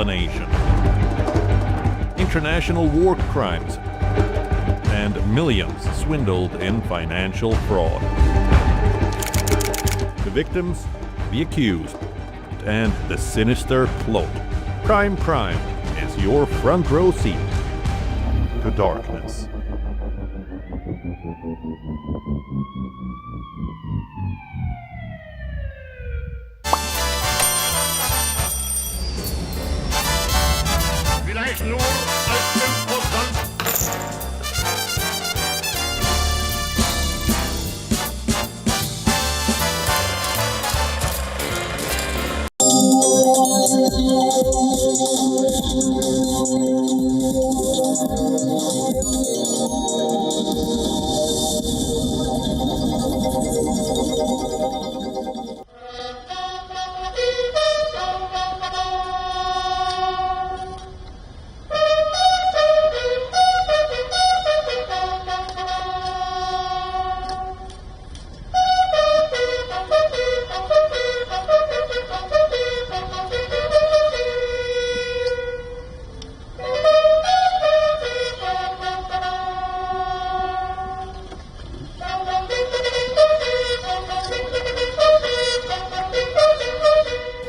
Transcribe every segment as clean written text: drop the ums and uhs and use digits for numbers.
explanation. International war crimes and millions swindled in financial fraud. The victims, the accused, and the sinister plot. Prime Crime is your front row seat to darkness. Vielleicht nur als Imposant.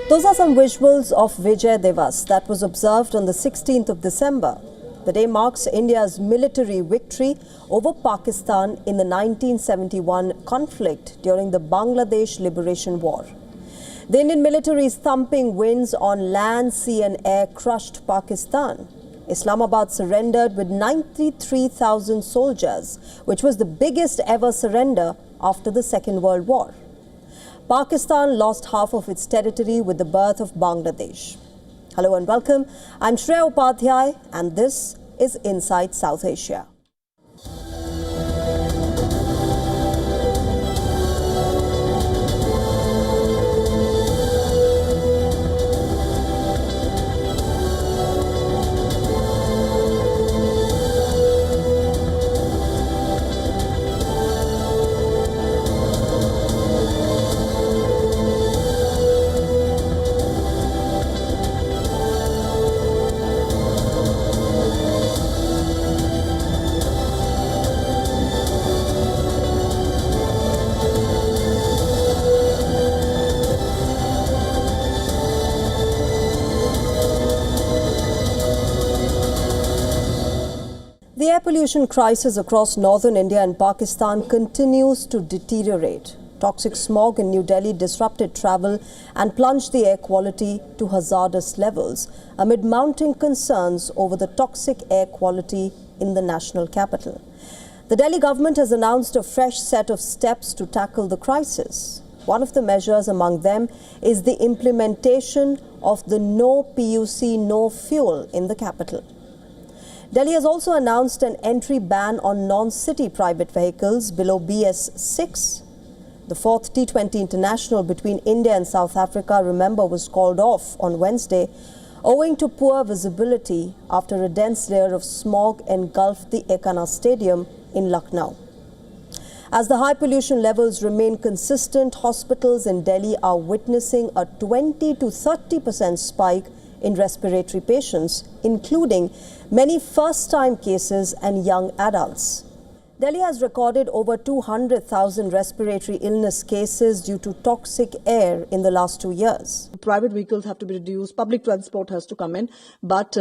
Those are some visuals of Vijay Diwas that was observed on the 16th of December. The day marks India's military victory over Pakistan in the 1971 conflict during the Bangladesh Liberation War. The Indian military's thumping winds on land, sea and air crushed Pakistan. Islamabad surrendered with 93,000 soldiers, which was the biggest ever surrender after the Second World War. Pakistan lost half of its territory with the birth of Bangladesh. Hello and welcome. I'm Shreya Upadhyay and this is Inside South Asia. The air pollution crisis across northern India and Pakistan continues to deteriorate. Toxic smog in New Delhi disrupted travel and plunged the air quality to hazardous levels amid mounting concerns over the toxic air quality in the national capital. The Delhi government has announced a fresh set of steps to tackle the crisis. One of the measures among them is the implementation of the no PUC, no fuel in the capital. Delhi has also announced an entry ban on non-city private vehicles below BS6. The fourth T20 international between India and South Africa, remember, was called off on Wednesday owing to poor visibility after a dense layer of smog engulfed the Ekana Stadium in Lucknow. As the high pollution levels remain consistent, hospitals in Delhi are witnessing a 20 to 30% spike in respiratory patients, including many first-time cases and young adults. Delhi has recorded over 200,000 respiratory illness cases due to toxic air in the last 2 years. Private vehicles have to be reduced, public transport has to come in, but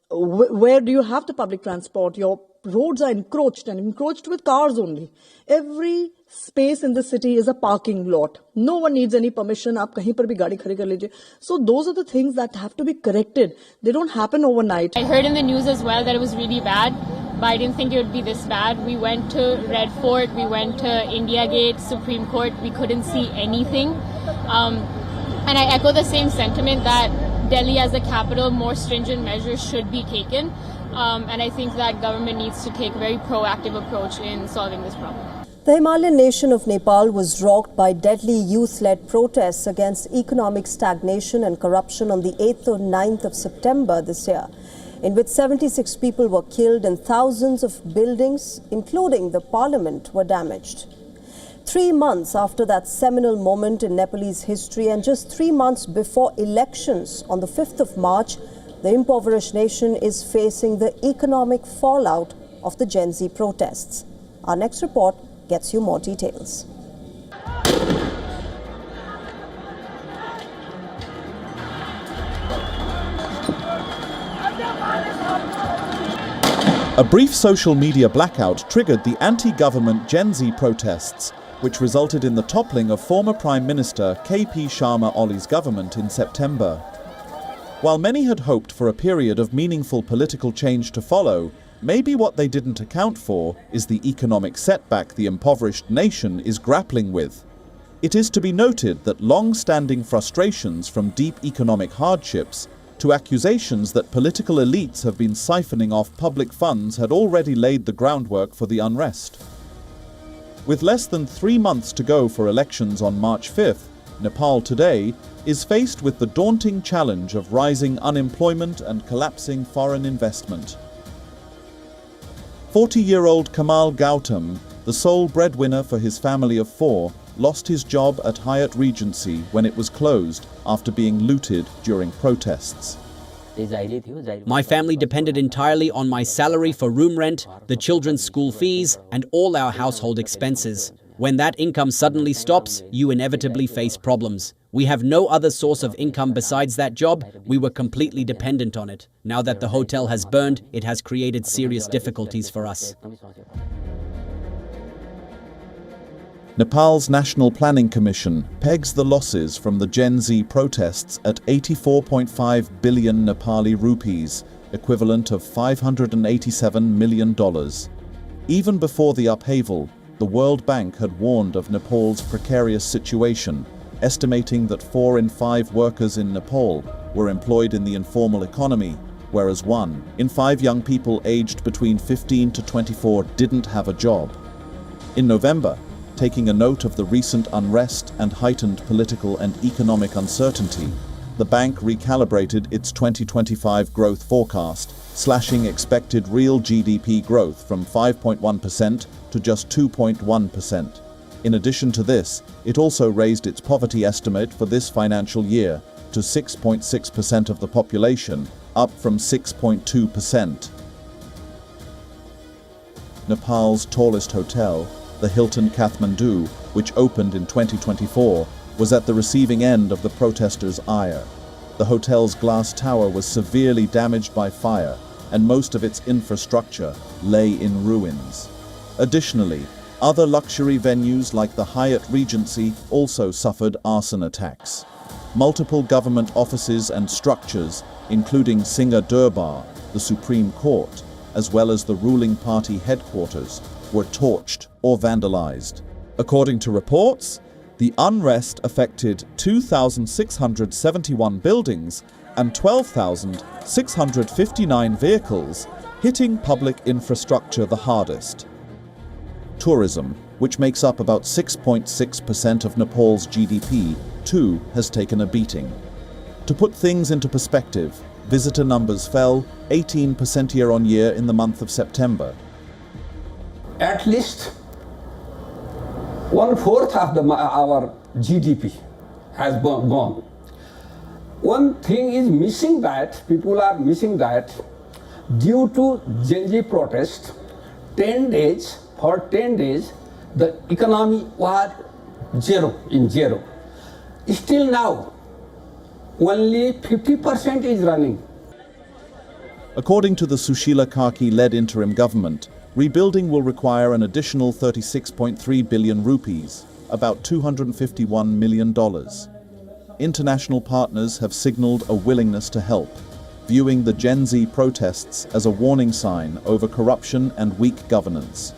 where do you have the public transport? Your roads are encroached and encroached with cars only. Every space in the city is a parking lot. No one needs any permission. Aap kahin par bhi gaadi khadi kar lijiye. So those are the things that have to be corrected. They don't happen overnight. I heard in the news as well that it was really bad, but I didn't think it would be this bad. We went to Red Fort, we went to India Gate, Supreme Court. We couldn't see anything. And I echo the same sentiment that Delhi as the capital, more stringent measures should be taken. And I think that government needs to take a very proactive approach in solving this problem. The Himalayan nation of Nepal was rocked by deadly youth-led protests against economic stagnation and corruption on the 8th or 9th of September this year, in which 76 people were killed and thousands of buildings, including the parliament, were damaged. 3 months after that seminal moment in Nepalese history and just 3 months before elections on the 5th of March, The impoverished nation is facing the economic fallout of the Gen Z protests. Our next report gets you more details. A brief social media blackout triggered the anti-government Gen Z protests, which resulted in the toppling of former Prime Minister KP Sharma Oli's government in September. While many had hoped for a period of meaningful political change to follow, maybe what they didn't account for is the economic setback the impoverished nation is grappling with. It is to be noted that long-standing frustrations from deep economic hardships to accusations that political elites have been siphoning off public funds had already laid the groundwork for the unrest. With less than 3 months to go for elections on March 5th, Nepal today is faced with the daunting challenge of rising unemployment and collapsing foreign investment. 40-year-old Kamal Gautam, the sole breadwinner for his family of 4, lost his job at Hyatt Regency when it was closed after being looted during protests. My family depended entirely on my salary for room rent, the children's school fees, and all our household expenses. When that income suddenly stops, you inevitably face problems. We have no other source of income besides that job. We were completely dependent on it. Now that the hotel has burned, it has created serious difficulties for us. Nepal's National Planning Commission pegs the losses from the Gen Z protests at 84.5 billion Nepali rupees, equivalent of $587 million. Even before the upheaval, the World Bank had warned of Nepal's precarious situation, estimating that 4 in 5 workers in Nepal were employed in the informal economy, whereas 1 in 5 young people aged between 15 to 24 didn't have a job. In November, taking a note of the recent unrest and heightened political and economic uncertainty, the bank recalibrated its 2025 growth forecast, slashing expected real GDP growth from 5.1% to just 2.1%. In addition to this, it also raised its poverty estimate for this financial year to 6.6% of the population, up from 6.2%. Nepal's tallest hotel, the Hilton Kathmandu, which opened in 2024, was at the receiving end of the protesters' ire. The hotel's glass tower was severely damaged by fire, and most of its infrastructure lay in ruins. Additionally, other luxury venues like the Hyatt Regency also suffered arson attacks. Multiple government offices and structures, including Singha Durbar, the Supreme Court, as well as the ruling party headquarters, were torched or vandalized. According to reports, the unrest affected 2,671 buildings and 12,659 vehicles, hitting public infrastructure the hardest. Tourism, which makes up about 6.6% of Nepal's GDP, too has taken a beating. To put things into perspective, visitor numbers fell 18% year-on-year in the month of September. At least 1/4 of our GDP has gone. One thing is missing, that people are missing, that due to Gen Z protest, 10 days, the economy was zero. Still now, only 50% is running. According to the Sushila Karki-led interim government, rebuilding will require an additional 36.3 billion rupees, about $251 million. International partners have signaled a willingness to help, viewing the Gen Z protests as a warning sign over corruption and weak governance.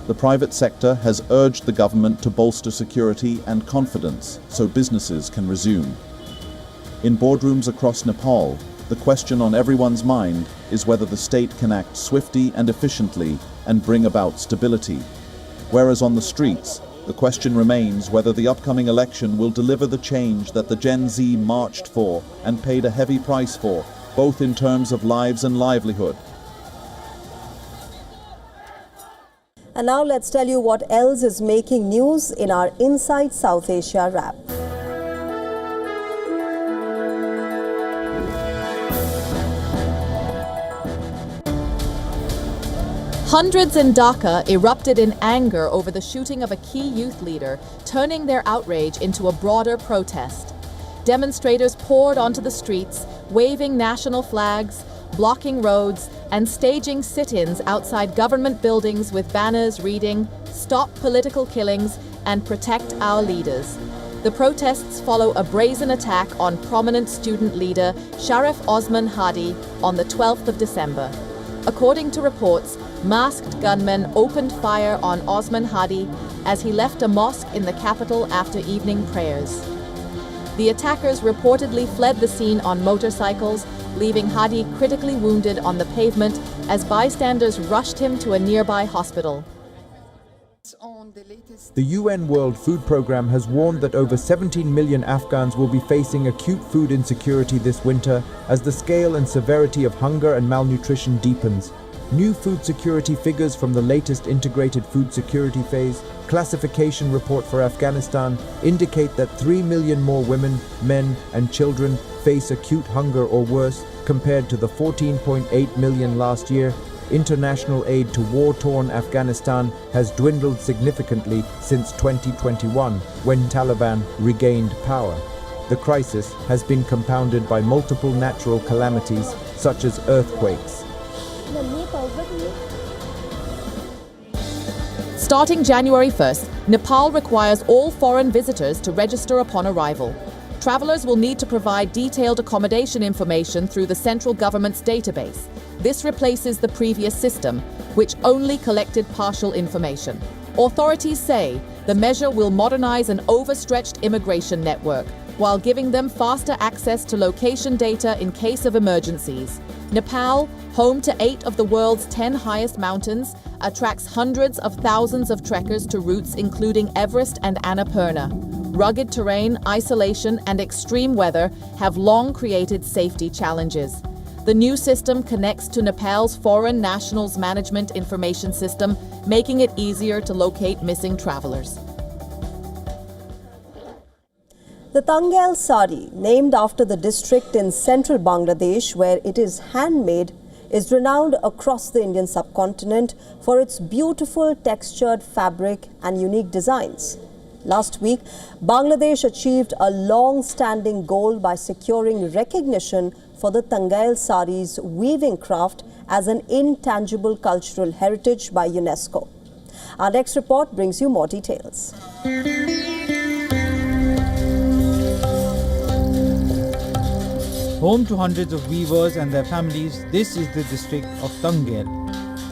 The private sector has urged the government to bolster security and confidence so businesses can resume. In boardrooms across Nepal, the question on everyone's mind is whether the state can act swiftly and efficiently and bring about stability. Whereas on the streets, the question remains whether the upcoming election will deliver the change that the Gen Z marched for and paid a heavy price for, both in terms of lives and livelihood. And now let's tell you what else is making news in our Inside South Asia wrap. Hundreds in Dhaka erupted in anger over the shooting of a key youth leader, turning their outrage into a broader protest. Demonstrators poured onto the streets, waving national flags, blocking roads, and staging sit-ins outside government buildings with banners reading, "Stop political killings" and "Protect our leaders." The protests follow a brazen attack on prominent student leader Sharif Osman Hadi on the 12th of December. According to reports, masked gunmen opened fire on Osman Hadi as he left a mosque in the capital after evening prayers. The attackers reportedly fled the scene on motorcycles, leaving Hadi critically wounded on the pavement as bystanders rushed him to a nearby hospital. The UN World Food Programme has warned that over 17 million Afghans will be facing acute food insecurity this winter as the scale and severity of hunger and malnutrition deepens. New food security figures from the latest Integrated Food Security Phase classification report for Afghanistan indicate that 3 million more women, men and children face acute hunger or worse compared to the 14.8 million last year. International aid to war-torn Afghanistan has dwindled significantly since 2021, when Taliban regained power. The crisis has been compounded by multiple natural calamities such as earthquakes. Starting January 1st, Nepal requires all foreign visitors to register upon arrival. Travelers will need to provide detailed accommodation information through the central government's database. This replaces the previous system, which only collected partial information. Authorities say the measure will modernize an overstretched immigration network, while giving them faster access to location data in case of emergencies. Nepal, home to 8 of the world's 10 highest mountains, attracts hundreds of thousands of trekkers to routes including Everest and Annapurna. Rugged terrain, isolation, and extreme weather have long created safety challenges. The new system connects to Nepal's Foreign Nationals Management Information System, making it easier to locate missing travelers. The tangail saree, named after the district in central Bangladesh where it is handmade, is renowned across the Indian subcontinent for its beautiful textured fabric and unique designs. Last week, Bangladesh achieved a long-standing goal by securing recognition for the tangail saree's weaving craft as an intangible cultural heritage by Unesco. Our next report brings you more details. Home to hundreds of weavers and their families, this is the district of Tangail,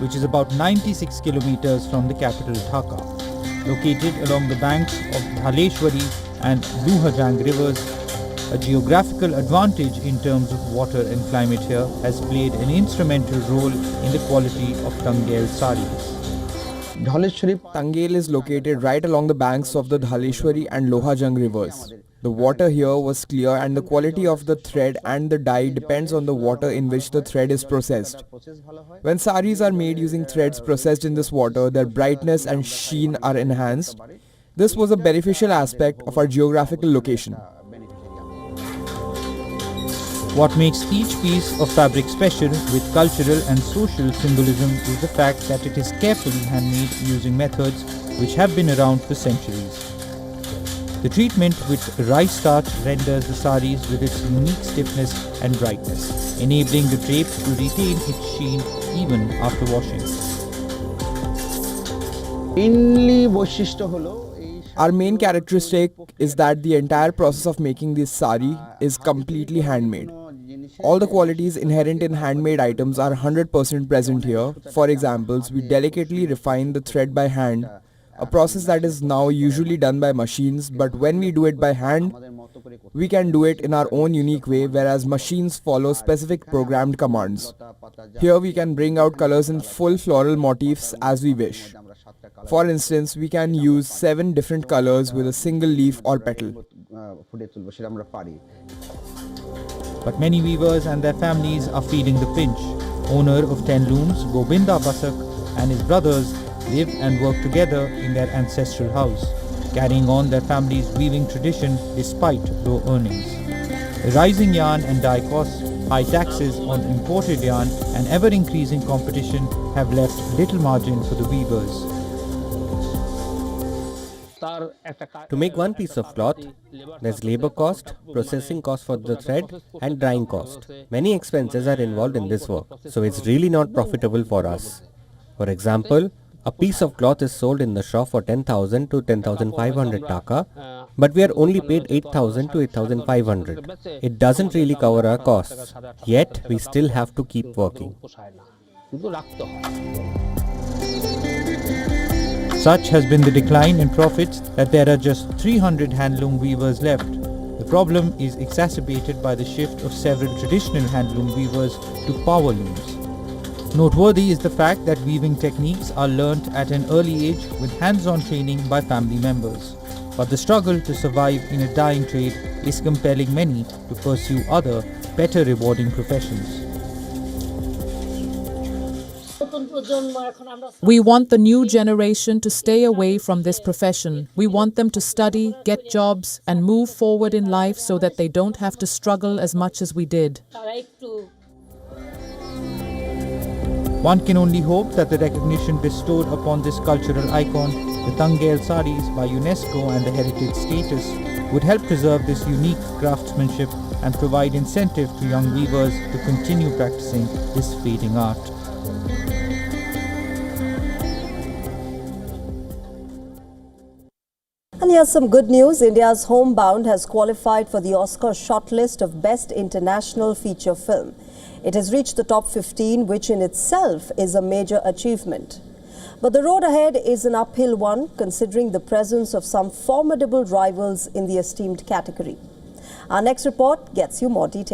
which is about 96 kilometers from the capital Dhaka. Located along the banks of Dhaleshwari and Luhajang rivers, a geographical advantage in terms of water and climate here has played an instrumental role in the quality of tangail sarees. Tangail is located right along the banks of the Dhaleshwari and Lohajang rivers. The water here was clear and the quality of the thread and the dye depends on the water in which the thread is processed. When sarees are made using threads processed in this water, their brightness and sheen are enhanced. This was a beneficial aspect of our geographical location. What makes each piece of fabric special with cultural and social symbolism is the fact that it is carefully handmade using methods which have been around for centuries. The treatment with rice starch renders the sarees with its unique stiffness and brightness, enabling the drape to retain its sheen even after washing. Our main characteristic is that the entire process of making this saree is completely handmade. All the qualities inherent in handmade items are 100% present here. For example, we delicately refine the thread by hand, a process that is now usually done by machines, but when we do it by hand, we can do it in our own unique way, whereas machines follow specific programmed commands. Here we can bring out colors in full floral motifs as we wish. For instance, we can use 7 different colors with a single leaf or petal. But many weavers and their families are feeling the pinch. Owner of 10 looms, Govinda Basak, and his brothers live and work together in their ancestral house, carrying on their family's weaving tradition despite low earnings. The rising yarn and dye costs high taxes on imported yarn, and ever-increasing competition have left little margin for the weavers. To make one piece of cloth, there's labor cost, processing cost for the thread, and drying cost. Many expenses are involved in this work, so it's really not profitable for us. For example, a piece of cloth is sold in the shop for 10,000 to 10,500 taka, but we are only paid 8,000 to 8,500. It doesn't really cover our costs, yet we still have to keep working. Such has been the decline in profits that there are just 300 handloom weavers left. The problem is exacerbated by the shift of several traditional handloom weavers to power looms. Noteworthy is the fact that weaving techniques are learnt at an early age with hands-on training by family members. But the struggle to survive in a dying trade is compelling many to pursue other, better rewarding professions. We want the new generation to stay away from this profession. We want them to study, get jobs, and move forward in life so that they don't have to struggle as much as we did. One can only hope that the recognition bestowed upon this cultural icon, the tangail sarees by UNESCO and the heritage status, would help preserve this unique craftsmanship and provide incentive to young weavers to continue practicing this fading art. And here's some good news. India's Homebound has qualified for the Oscar shortlist of Best International Feature Film. It has reached the top 15, which in itself is a major achievement. But the road ahead is an uphill one, considering the presence of some formidable rivals in the esteemed category. Our next report gets you more details.